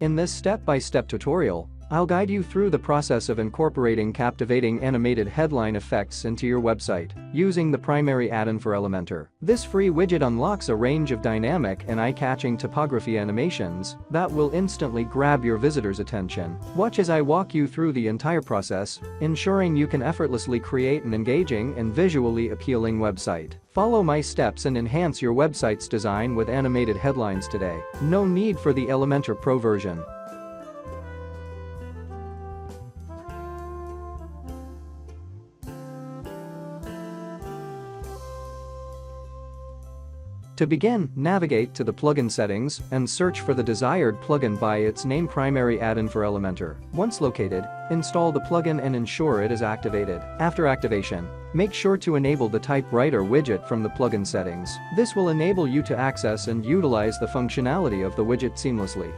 In this step-by-step tutorial, I'll guide you through the process of incorporating captivating animated headline effects into your website using the primary add-in for Elementor. This free widget unlocks a range of dynamic and eye-catching typography animations that will instantly grab your visitors' attention. Watch as I walk you through the entire process, ensuring you can effortlessly create an engaging and visually appealing website. Follow my steps and enhance your website's design with animated headlines today. No need for the Elementor Pro version. To begin, navigate to the plugin settings and search for the desired plugin by its name primary add-in for Elementor. Once located, install the plugin and ensure it is activated. After activation, make sure to enable the typewriter widget from the plugin settings. This will enable you to access and utilize the functionality of the widget seamlessly.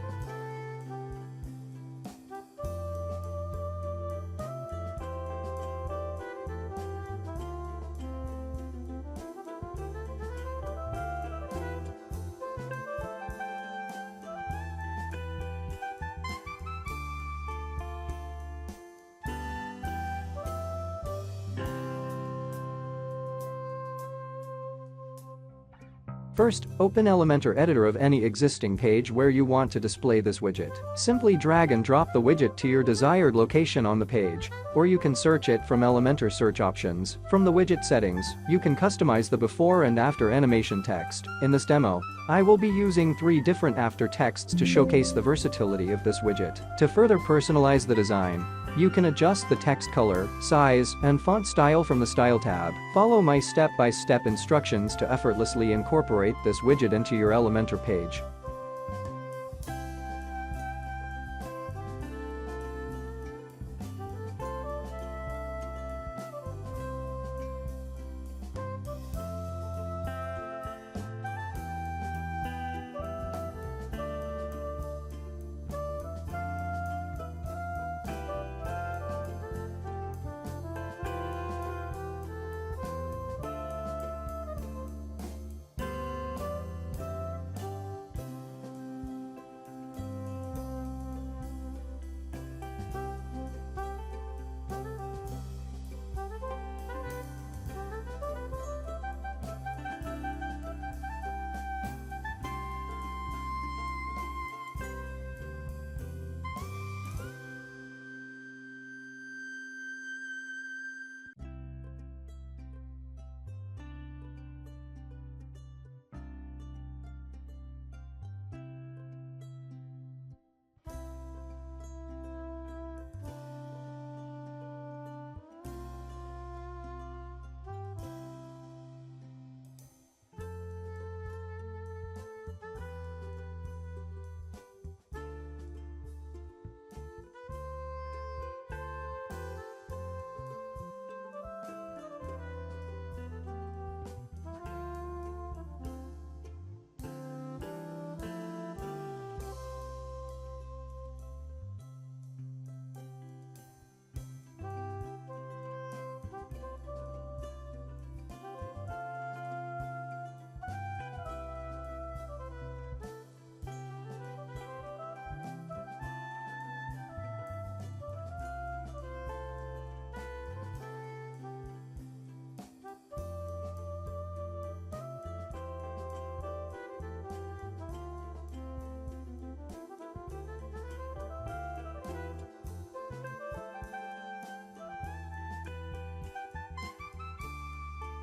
First, open Elementor editor of any existing page where you want to display this widget. Simply drag and drop the widget to your desired location on the page, or you can search it from Elementor search options. From the widget settings, you can customize the before and after animation text. In this demo, I will be using 3 different after texts to showcase the versatility of this widget. To further personalize the design, you can adjust the text color, size, and font style from the Style tab. Follow my step-by-step instructions to effortlessly incorporate this widget into your Elementor page.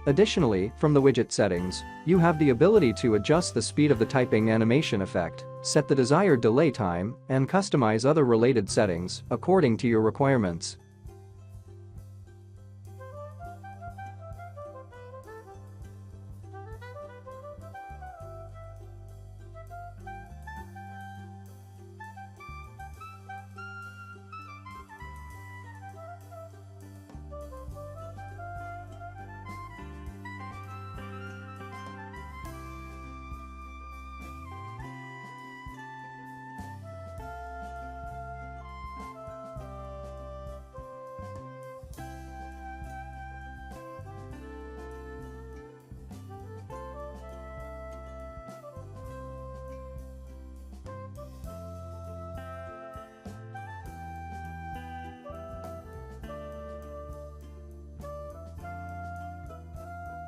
Additionally, from the widget settings, you have the ability to adjust the speed of the typing animation effect, set the desired delay time, and customize other related settings according to your requirements.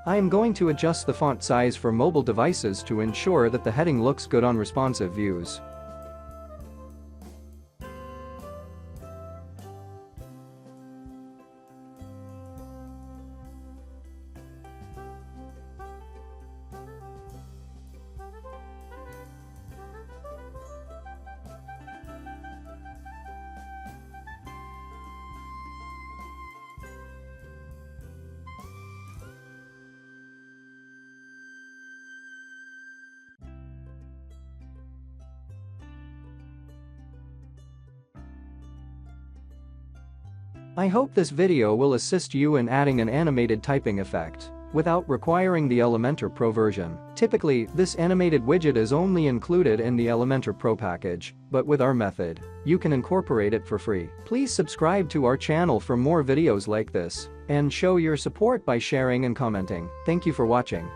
I am going to adjust the font size for mobile devices to ensure that the heading looks good on responsive views. I hope this video will assist you in adding an animated typing effect without requiring the Elementor Pro version. Typically, this animated widget is only included in the Elementor Pro package, but with our method, you can incorporate it for free. Please subscribe to our channel for more videos like this and show your support by sharing and commenting. Thank you for watching.